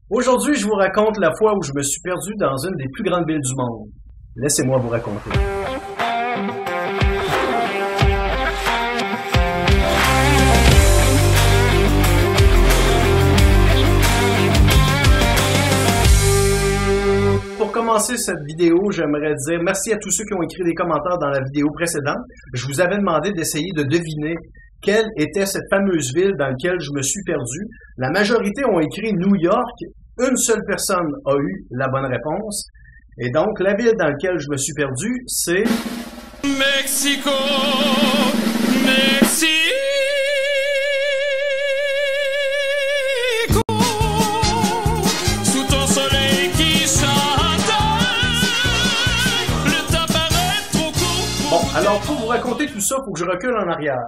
Aujourd'hui, je vous raconte la fois où je me suis perdu dans une des plus grandes villes du monde. Laissez-moi vous raconter. Pour commencer cette vidéo, j'aimerais dire merci à tous ceux qui ont écrit des commentaires dans la vidéo précédente. Je vous avais demandé d'essayer de deviner quelle était cette fameuse ville dans laquelle je me suis perdu. La majorité ont écrit New York. Une seule personne a eu la bonne réponse. Et donc, la ville dans laquelle je me suis perdu, c'est... Mexico, Mexico. Sous ton soleil qui chante, le temps paraît trop court. Bon, alors pour vous raconter tout ça, il faut que je recule en arrière.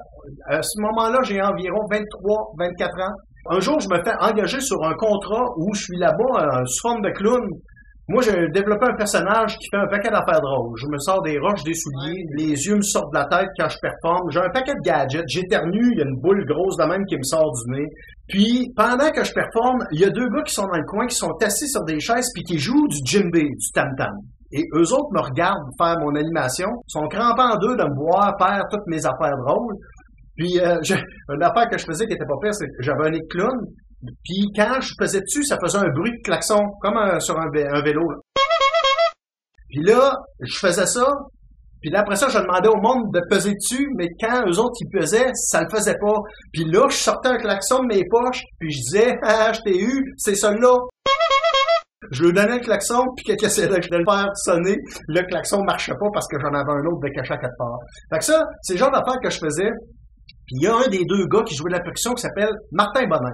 À ce moment-là, j'ai environ 23-24 ans. Un jour, je me fais engager sur un contrat où je suis là-bas sous forme de clown. Moi, j'ai développé un personnage qui fait un paquet d'affaires drôles. Je me sors des roches, des souliers, les yeux me sortent de la tête quand je performe. J'ai un paquet de gadgets, j'éternue, il y a une boule grosse de même qui me sort du nez. Puis, pendant que je performe, il y a deux gars qui sont dans le coin, qui sont assis sur des chaises puis qui jouent du djembé, du tam-tam. Et eux autres me regardent faire mon animation, sont crampés en deux de me voir faire toutes mes affaires drôles. Puis, une affaire que je faisais qui était pas pire, c'est que j'avais un nez de clown. Puis, quand je faisais dessus, ça faisait un bruit de klaxon, comme sur un vélo. Là. Puis là, je faisais ça. Puis là, après ça, je demandais au monde de peser dessus, mais quand eux autres, ils pesaient, ça le faisait pas. Puis là, je sortais un klaxon de mes poches, puis je disais, « Ah, je t'ai eu, c'est celui-là. » Je lui donnais le klaxon, puis quelqu'un essayait de le faire sonner. Le klaxon marchait pas parce que j'en avais un autre de caché à quelque part. Fait que ça, c'est le genre d'affaire que je faisais. Puis il y a un des deux gars qui jouait de la percussion qui s'appelle Martin Bonin.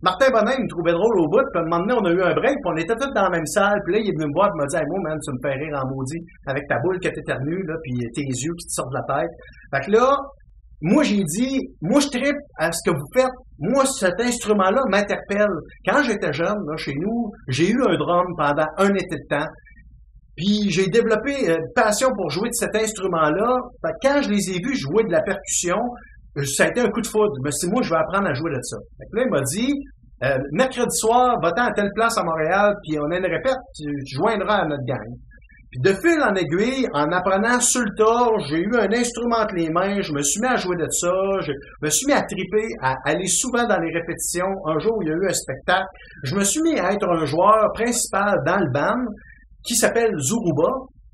Martin Bonin, il me trouvait drôle au bout, puis à un moment donné, on a eu un break, puis on était tous dans la même salle, puis là, il est venu me voir, puis il m'a dit « Hey, moi, man, tu me fais rire en maudit, avec ta boule que t'éternues, là, puis tes yeux qui te sortent de la tête. » Fait que là, moi, j'ai dit « Moi, je trippe à ce que vous faites. Moi, cet instrument-là m'interpelle. » Quand j'étais jeune, là, chez nous, j'ai eu un drum pendant un été de temps, puis j'ai développé une passion pour jouer de cet instrument-là. Fait que quand je les ai vus jouer de la percussion, ça a été un coup de foudre. Je me suis dit, moi, je vais apprendre à jouer de ça. Fait que là, il m'a dit, mercredi soir, va-t'en à telle place à Montréal, puis on a une répète, tu joindras à notre gang. Puis de fil en aiguille, en apprenant sur le tas, j'ai eu un instrument entre les mains, je me suis mis à jouer de ça, je me suis mis à triper, à aller souvent dans les répétitions. Un jour, il y a eu un spectacle. Je me suis mis à être un joueur principal dans le band, qui s'appelle Zuruba.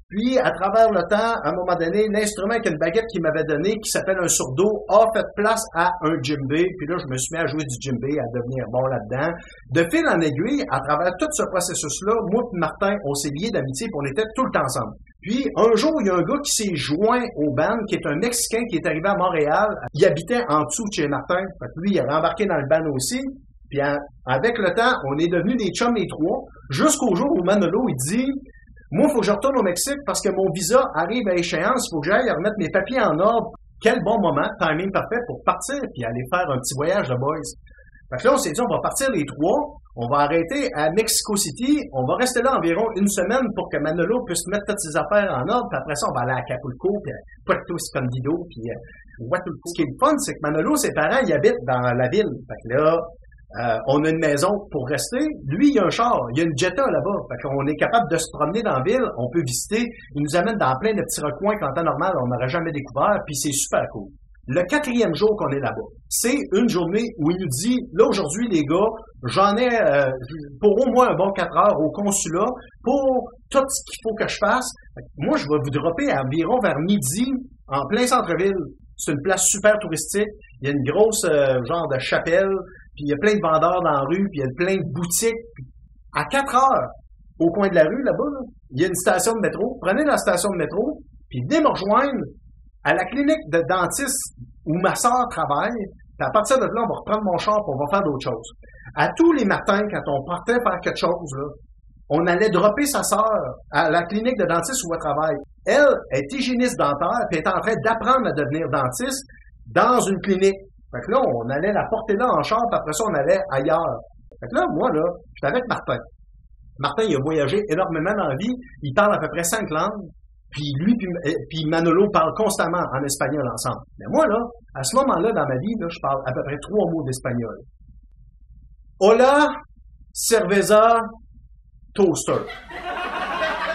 Puis, à travers le temps, à un moment donné, l'instrument avec une baguette qu'il m'avait donné, qui s'appelle un surdo, a fait place à un djembé. Puis là, je me suis mis à jouer du djembé, à devenir bon là-dedans. De fil en aiguille, à travers tout ce processus-là, moi et Martin, on s'est liés d'amitié, puis on était tout le temps ensemble. Puis, un jour, il y a un gars qui s'est joint au band, qui est un Mexicain qui est arrivé à Montréal. Il habitait en dessous de chez Martin. Fait que lui, il avait embarqué dans le band aussi. Puis, avec le temps, on est devenus des chums les trois, jusqu'au jour où Manolo, il dit... Moi, il faut que je retourne au Mexique parce que mon visa arrive à échéance. Il faut que j'aille remettre mes papiers en ordre. Quel bon moment, timing parfait pour partir puis aller faire un petit voyage de boys. Fait que là, on s'est dit, on va partir les trois. On va arrêter à Mexico City. On va rester là environ une semaine pour que Manolo puisse mettre toutes ses affaires en ordre. Puis après ça, on va aller à Acapulco, puis à Puerto Escondido, puis Huatulco. Ce qui est le fun, c'est que Manolo, ses parents, ils habitent dans la ville. Fait que là... on a une maison pour rester. Lui, il y a un char. Il y a une Jetta là-bas. Fait qu'on est capable de se promener dans la ville. On peut visiter. Il nous amène dans plein de petits recoins qu'en temps normal, on n'aurait jamais découvert. Puis c'est super cool. Le 4e jour qu'on est là-bas, c'est une journée où il nous dit, là, aujourd'hui, les gars, j'en ai pour au moins un bon 4 heures au consulat pour tout ce qu'il faut que je fasse. Moi, je vais vous dropper à environ vers midi en plein centre-ville. C'est une place super touristique. Il y a une grosse genre de chapelle. Puis il y a plein de vendeurs dans la rue, puis il y a plein de boutiques. Puis à 4 heures, au coin de la rue, là-bas, là, il y a une station de métro. Prenez la station de métro, puis venez me rejoindre à la clinique de dentiste où ma sœur travaille. Puis à partir de là, on va reprendre mon char, puis on va faire d'autres choses. À tous les matins, quand on partait faire quelque chose, là, on allait dropper sa sœur à la clinique de dentiste où elle travaille. Elle est hygiéniste dentaire, puis elle est en train d'apprendre à devenir dentiste dans une clinique. Fait que là, on allait la porter là en char, puis après ça, on allait ailleurs. Fait que là, moi, là, j'étais avec Martin. Martin, il a voyagé énormément dans la vie. Il parle à peu près 5 langues. Puis lui, puis Manolo parlent constamment en espagnol ensemble. Mais moi, là, à ce moment-là, dans ma vie, là, je parle à peu près 3 mots d'espagnol. Hola, Cerveza Toaster.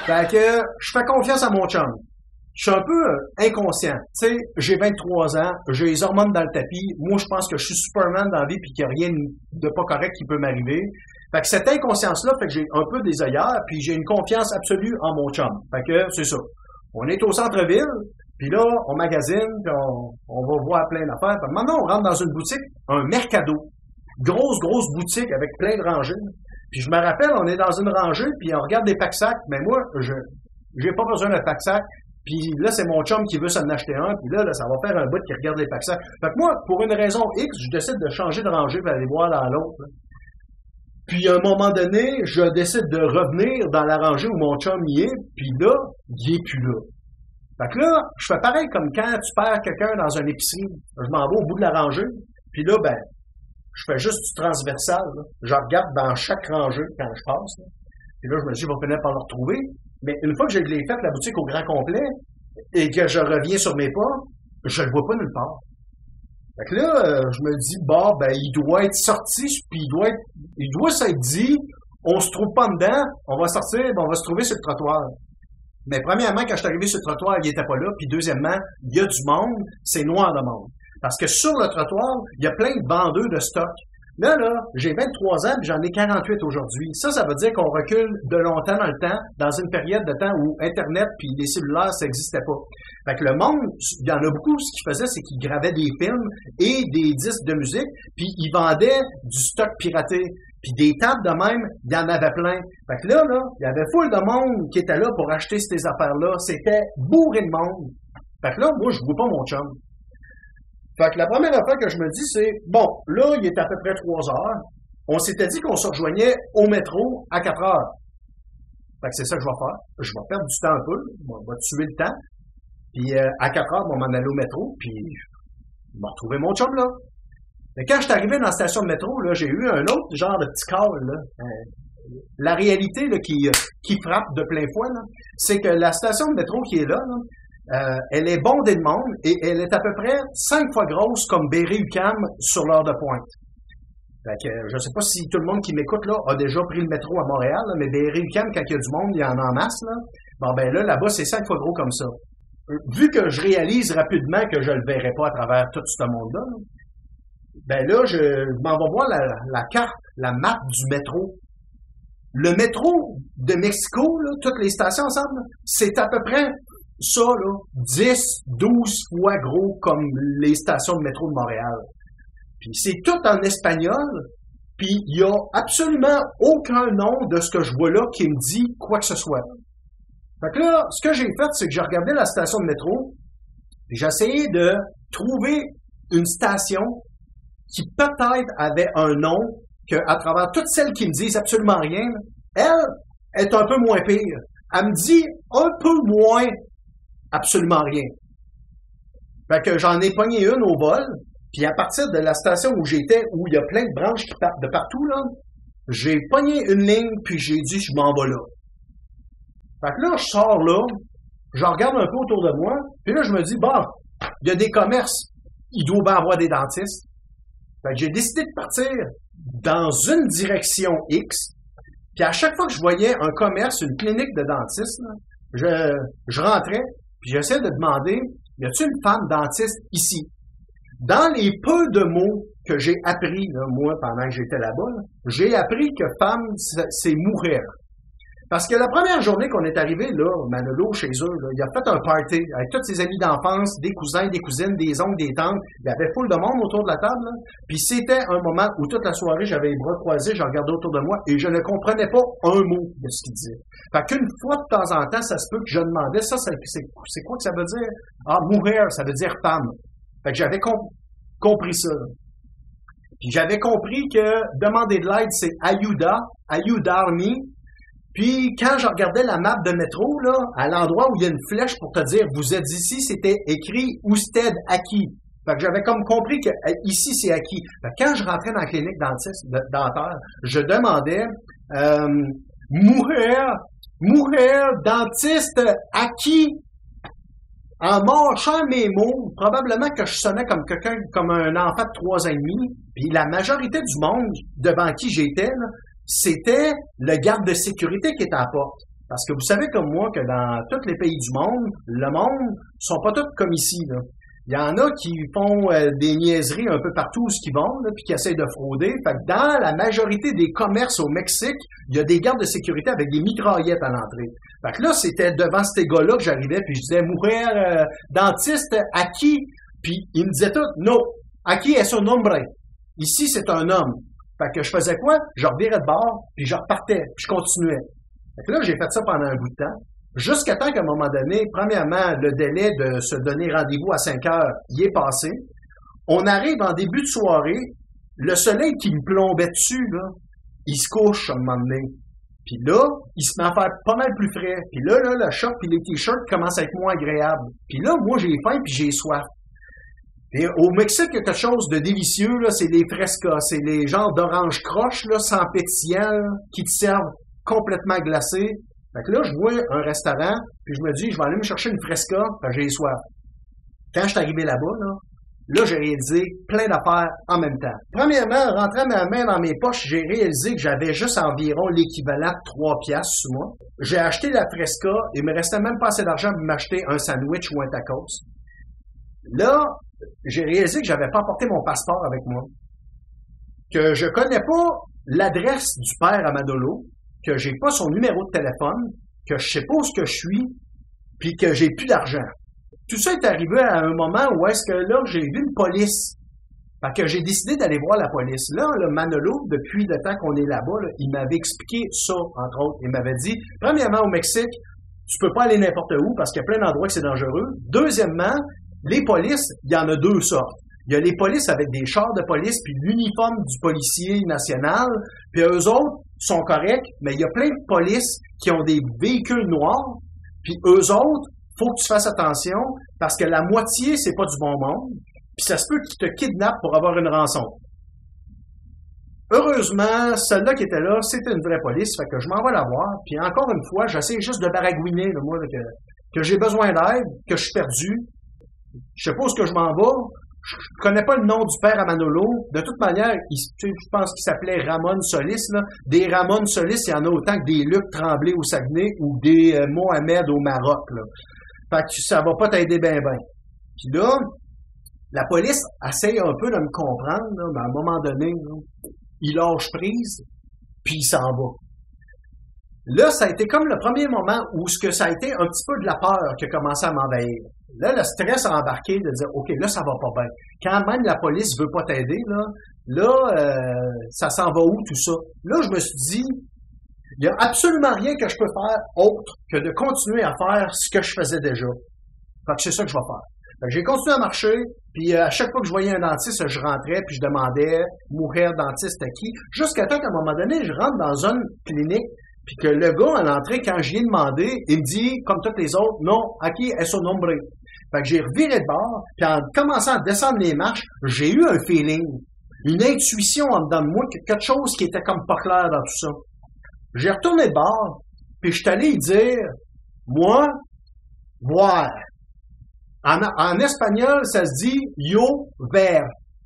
Fait que je fais confiance à mon chum. Je suis un peu inconscient. Tu sais, j'ai 23 ans, j'ai les hormones dans le tapis. Moi, je pense que je suis Superman dans la vie puis qu'il n'y a rien de pas correct qui peut m'arriver. Fait que cette inconscience-là fait que j'ai un peu des œillères puis j'ai une confiance absolue en mon chum. Fait que c'est ça. On est au centre-ville, puis là, on magasine, puis on va voir plein d'affaires. Puis maintenant, on rentre dans une boutique, un mercado. Grosse boutique avec plein de rangées. Puis je me rappelle, on est dans une rangée, puis on regarde des pack-sacs. Mais moi, j'ai pas besoin d'un pack-sac. Puis là, c'est mon chum qui veut s'en acheter un. Puis là, ça va faire un bout qui regarde les pack-sacs. Fait que moi, pour une raison X, je décide de changer de rangée pour aller voir dans l'autre. Là. Puis à un moment donné, je décide de revenir dans la rangée où mon chum y est. Puis là, il est plus là. Fait que là, je fais pareil comme quand tu perds quelqu'un dans une épicerie. Je m'en vais au bout de la rangée. Puis là, ben, je fais juste du transversal. Là. Je regarde dans chaque rangée quand je passe. Là. Puis là, je me dis, je vais finir par le retrouver. Mais une fois que j'ai fait la boutique au grand complet et que je reviens sur mes pas, je le vois pas nulle part. Fait que là, je me dis, bah, ben, il doit être sorti, puis il doit s'être dit, on se trouve pas dedans, on va sortir, ben, on va se trouver sur le trottoir. Mais premièrement, quand je suis arrivé sur le trottoir, il était pas là, puis deuxièmement, il y a du monde, c'est noir de monde. Parce que sur le trottoir, il y a plein de vendeurs de stock. Là, j'ai 23 ans, puis j'en ai 48 aujourd'hui. Ça veut dire qu'on recule de longtemps dans le temps, dans une période de temps où Internet puis les cellulaires, ça n'existait pas. Fait que le monde, il y en a beaucoup, ce qu'ils faisaient, c'est qu'ils gravaient des films et des disques de musique, puis ils vendaient du stock piraté. Puis des tables de même, il y en avait plein. Fait que là, il y avait full de monde qui était là pour acheter ces affaires-là. C'était bourré de monde. Fait que là, moi, je vois pas mon chum. Fait que la première affaire que je me dis, c'est, bon, là, il est à peu près 3 heures. On s'était dit qu'on se rejoignait au métro à 4 heures. Fait que c'est ça que je vais faire. Je vais perdre du temps un peu. On va tuer le temps. Puis à 4 heures, on va m'en aller au métro. Puis je vais retrouver mon chum, là. Mais quand je suis arrivé dans la station de métro, là, j'ai eu un autre genre de petit call, là. La réalité, là, qui frappe de plein fouet, là, c'est que la station de métro qui est là, elle est bondée de monde et elle est à peu près 5 fois grosse comme Berry-UQAM sur l'heure de pointe. Fait que, je sais pas si tout le monde qui m'écoute là a déjà pris le métro à Montréal, là, mais Berry-UQAM, quand il y a du monde, il y en a en masse, là. Bon, ben là-bas, c'est 5 fois gros comme ça. Vu que je réalise rapidement que je le verrai pas à travers tout ce monde-là, ben là, je m'en vais voir la carte, la map du métro. Le métro de Mexico, là, toutes les stations ensemble, là, c'est à peu près ça, là, 10, 12 fois gros comme les stations de métro de Montréal. Puis c'est tout en espagnol, puis il y a absolument aucun nom de ce que je vois là qui me dit quoi que ce soit. Fait que là, ce que j'ai fait, c'est que j'ai regardé la station de métro, puis j'ai essayé de trouver une station qui peut-être avait un nom que, à travers toutes celles qui me disent absolument rien, elle est un peu moins pire. Elle me dit un peu moins absolument rien. Fait que j'en ai pogné une au vol, puis à partir de la station où j'étais, où il y a plein de branches qui partent de partout, là, j'ai pogné une ligne, puis j'ai dit, je m'en vais là. Fait que là, je sors là, je regarde un peu autour de moi, puis là, je me dis, bah, il y a des commerces, il doit bien avoir des dentistes. Fait que j'ai décidé de partir dans une direction X, puis à chaque fois que je voyais un commerce, une clinique de dentiste, là, je rentrais, puis j'essayais de demander, y a-t-il une femme dentiste ici? Dans les peu de mots que j'ai appris, là, moi, pendant que j'étais là-bas, là, j'ai appris que femme, c'est mourir. Parce que la première journée qu'on est arrivé, là, Manolo, chez eux, là, il a fait un party avec tous ses amis d'enfance, des cousins, des cousines, des oncles, des tantes. Il y avait full de monde autour de la table, là. Puis c'était un moment où toute la soirée, j'avais les bras croisés, je regardais autour de moi et je ne comprenais pas un mot de ce qu'il disait. Fait qu'une fois de temps en temps, ça se peut que je demandais, c'est quoi que ça veut dire? Ah, mourir, ça veut dire femme. Fait que j'avais compris ça. Puis j'avais compris que demander de l'aide, c'est ayudarme. Puis, quand je regardais la map de métro, là, à l'endroit où il y a une flèche pour te dire « Vous êtes ici », c'était écrit « Usted aquí ». Fait que j'avais comme compris que ici, c'est acquis. Fait que quand je rentrais dans la clinique dentaire, je demandais mourir, dentiste, acquis ». En marchant mes mots, probablement que je sonnais comme comme un enfant de 3 ans et demi. Puis la majorité du monde devant qui j'étais, là, c'était le garde de sécurité qui était à la porte. Parce que vous savez comme moi que dans tous les pays du monde, le monde sont pas tous comme ici, là. Il y en a qui font des niaiseries un peu partout où ils vont, là, puis qui essayent de frauder. Fait que dans la majorité des commerces au Mexique, il y a des gardes de sécurité avec des mitraillettes à l'entrée. Fait que là, c'était devant ces gars-là que j'arrivais, puis je disais, mujer, dentiste, aquí? Puis il me disait tout, no, aquí es un hombre. Ici, c'est un homme. Fait que je faisais quoi? Je revirais de bord, puis je repartais, puis je continuais. Fait que là, j'ai fait ça pendant un bout de temps. Jusqu'à temps qu'à un moment donné, premièrement, le délai de se donner rendez-vous à 5 heures, il est passé. On arrive en début de soirée, le soleil qui me plombait dessus, là, il se couche à un moment donné. Puis là, il se met à faire pas mal plus frais. Puis là, le short puis les t-shirts commencent à être moins agréables. Puis là, moi, j'ai faim puis j'ai soif. Et au Mexique, il y a quelque chose de délicieux, là, c'est les frescas. C'est les genres d'orange croche, là, sans pétillant, là, qui te servent complètement glacés. Fait que là, je vois un restaurant, puis je me dis, je vais aller me chercher une fresca, fait que j'ai soif. Quand je suis arrivé là-bas, là, j'ai réalisé plein d'affaires en même temps. Premièrement, rentrant ma main dans mes poches, j'ai réalisé que j'avais juste environ l'équivalent de 3 piastres sur moi. J'ai acheté la fresca, et il me restait même pas assez d'argent pour m'acheter un sandwich ou un tacos. Là, j'ai réalisé que j'avais pas apporté mon passeport avec moi, que je connais pas l'adresse du père à Manolo, que j'ai pas son numéro de téléphone, que je sais pas où ce que je suis, puis que j'ai plus d'argent. Tout ça est arrivé à un moment où est-ce que là, j'ai vu une police. Fait que j'ai décidé d'aller voir la police. Là, le Manolo, depuis le temps qu'on est là-bas, là, il m'avait expliqué ça, entre autres. Il m'avait dit, premièrement, au Mexique, tu peux pas aller n'importe où parce qu'il y a plein d'endroits que c'est dangereux. Deuxièmement, les polices, il y en a 2 sortes. Il y a les polices avec des chars de police puis l'uniforme du policier national, puis eux autres sont corrects, mais il y a plein de polices qui ont des véhicules noirs, puis eux autres, faut que tu fasses attention parce que la moitié, c'est pas du bon monde, puis ça se peut qu'ils te kidnappent pour avoir une rançon. Heureusement, celle-là qui était là, c'était une vraie police, fait que je m'en vais la voir, puis encore une fois, j'essaie juste de baragouiner, là, moi, là, que j'ai besoin d'aide, que je suis perdu. Je sais pas où est-ce que je m'en vais. Je connais pas le nom du père à Manolo. De toute manière, je pense qu'il s'appelait Ramon Solis, là. Des Ramon Solis, il y en a autant que des Luc Tremblay au Saguenay ou des Mohamed au Maroc, là. Fait que ça va pas t'aider ben. Puis là, la police essaye un peu de me comprendre, là, mais à un moment donné, là, il lâche prise, puis il s'en va. Là, ça a été comme le premier moment où ce que ça a été un petit peu de la peur qui a commencé à m'envahir. Là, le stress a embarqué de dire, OK, là, ça va pas bien. Quand même la police veut pas t'aider, ça s'en va où tout ça? Là, je me suis dit, il y a absolument rien que je peux faire autre que de continuer à faire ce que je faisais déjà. Fait que c'est ça que je vais faire. Fait que j'ai continué à marcher, puis à chaque fois que je voyais un dentiste, je rentrais, puis je demandais, mujer dentiste à qui? Jusqu'à temps qu'à un moment donné, je rentre dans une clinique, puis que le gars, à l'entrée, quand j'y ai demandé, il me dit, comme tous les autres, non, aquí es un hombre. Fait que j'ai reviré de bord, puis en commençant à descendre les marches, j'ai eu un feeling, une intuition en dedans de moi, quelque chose qui était comme pas clair dans tout ça. J'ai retourné de bord, puis je suis allé y dire, moi, voir. En espagnol, ça se dit yo ver.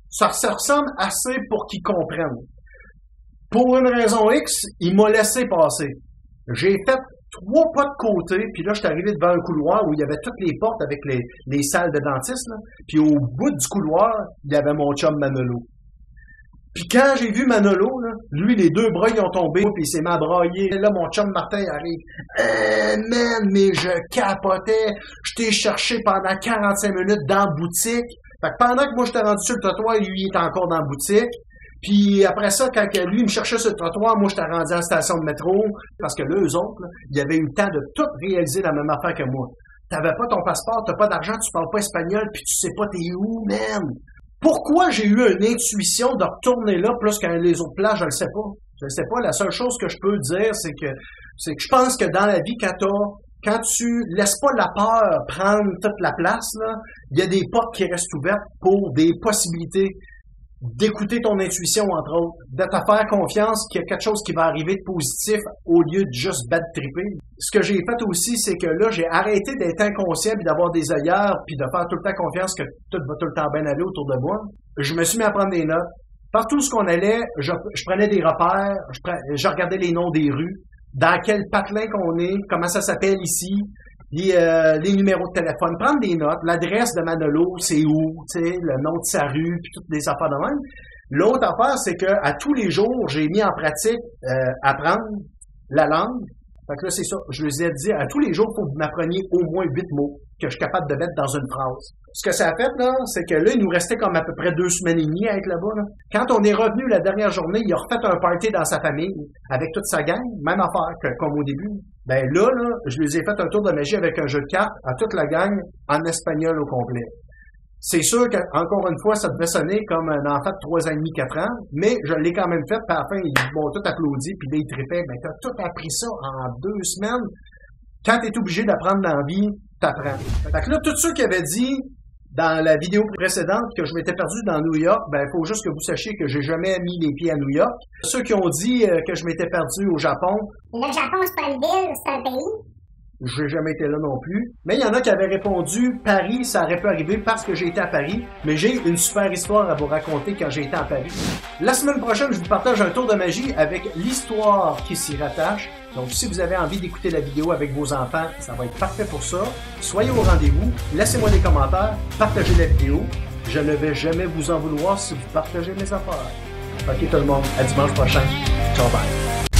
Ça ressemble assez pour qu'ils comprennent. Pour une raison X, il m'a laissé passer. J'ai fait 3 pas de côté, puis là, je suis arrivé devant un couloir où il y avait toutes les portes avec les salles de dentistes, là. Puis au bout du couloir, il y avait mon chum Manolo. Puis quand j'ai vu Manolo, là, lui, les 2 bras, ils ont tombé, puis il s'est mis à brailler. Là, mon chum Martin arrive. Man, mais je capotais. Je t'ai cherché pendant 45 minutes dans la boutique. Fait que pendant que moi, j'étais rendu sur le trottoir, lui, il était encore dans la boutique. Puis après ça, quand lui me cherchait sur le trottoir, moi, j'étais rendu à la station de métro. Parce que là, eux autres, là, ils avaient eu le temps de tout réaliser la même affaire que moi. T'avais pas ton passeport, t'as pas d'argent, tu parles pas espagnol, puis tu sais pas t'es où, man. Pourquoi j'ai eu une intuition de retourner là plus qu'à les autres places, je le sais pas. Je le sais pas. La seule chose que je peux dire, c'est que je pense que dans la vie, quand tu laisses pas la peur prendre toute la place, là, il y a des portes qui restent ouvertes pour des possibilités d'écouter ton intuition, entre autres, de te faire confiance qu'il y a quelque chose qui va arriver de positif au lieu de juste bad tripper. Ce que j'ai fait aussi, c'est que là, j'ai arrêté d'être inconscient puis d'avoir des œillères puis de faire tout le temps confiance que tout va tout le temps bien aller autour de moi. Je me suis mis à prendre des notes Partout où on allait, je prenais des repères, je regardais les noms des rues, dans quel patelin qu'on est, comment ça s'appelle ici, les numéros de téléphone, prendre des notes, l'adresse de Manolo, c'est où, tu sais, le nom de sa rue, puis toutes les affaires de même. L'autre affaire, c'est que à tous les jours, j'ai mis en pratique apprendre la langue. Fait que là, c'est ça. Je les ai dit, à tous les jours, il faut que vous m'appreniez au moins 8 mots que je suis capable de mettre dans une phrase. Ce que ça a fait, là, c'est que là, il nous restait comme à peu près 2 semaines et demie à être là-bas, là. Quand on est revenu la dernière journée, il a refait un party dans sa famille, avec toute sa gang. Même affaire comme au début. Ben là, je les ai fait un tour de magie avec un jeu de cartes à toute la gang en espagnol au complet. C'est sûr qu'encore une fois, ça devait sonner comme un enfant de 3 ans et demi, 4 ans, mais je l'ai quand même fait, puis à la fin, ils m'ont tout applaudi, puis là, ils trippaient. Ben, t'as tout appris ça en 2 semaines. Quand t'es obligé d'apprendre dans la vie, t'apprends. Fait que là, tous ceux qui avaient dit dans la vidéo précédente que je m'étais perdu dans New York, ben, il faut juste que vous sachiez que j'ai jamais mis les pieds à New York. Ceux qui ont dit que je m'étais perdu au Japon. Le Japon, c'est pas une ville, c'est un pays. J'ai jamais été là non plus. Mais il y en a qui avaient répondu Paris, ça aurait pu arriver parce que j'ai été à Paris. Mais j'ai une super histoire à vous raconter quand j'ai été à Paris. La semaine prochaine, je vous partage un tour de magie avec l'histoire qui s'y rattache. Donc, si vous avez envie d'écouter la vidéo avec vos enfants, ça va être parfait pour ça. Soyez au rendez-vous, laissez-moi des commentaires, partagez la vidéo. Je ne vais jamais vous en vouloir si vous partagez mes affaires. Ok tout le monde, à dimanche prochain. Ciao, bye.